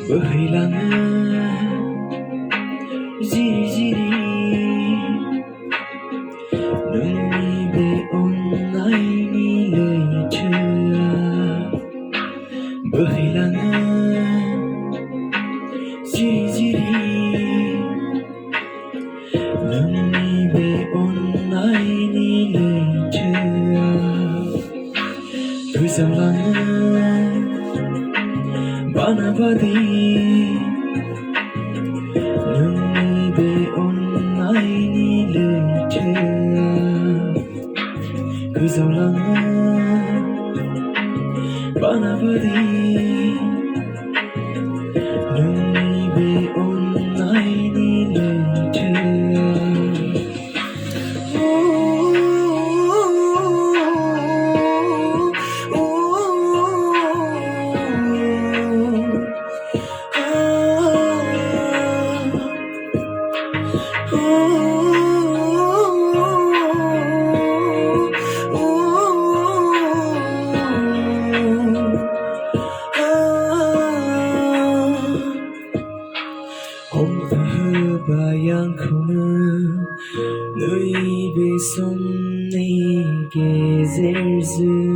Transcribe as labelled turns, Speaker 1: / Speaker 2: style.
Speaker 1: बोहैलाङो जिरि जिरि नोंनि बे अननायनि लैथोआ बोहैलाङो जिरि जिरि नोंनि बे अननायनि लैथोआ गोजावलाङो बानाबादि नोंनि बे अननायनि लैथोआ गोजावलाङो बानाबादि नोंनि बे अननायनि लैथोआ हमथा होबाय आंखौनो नैबे समनि गेजेरजों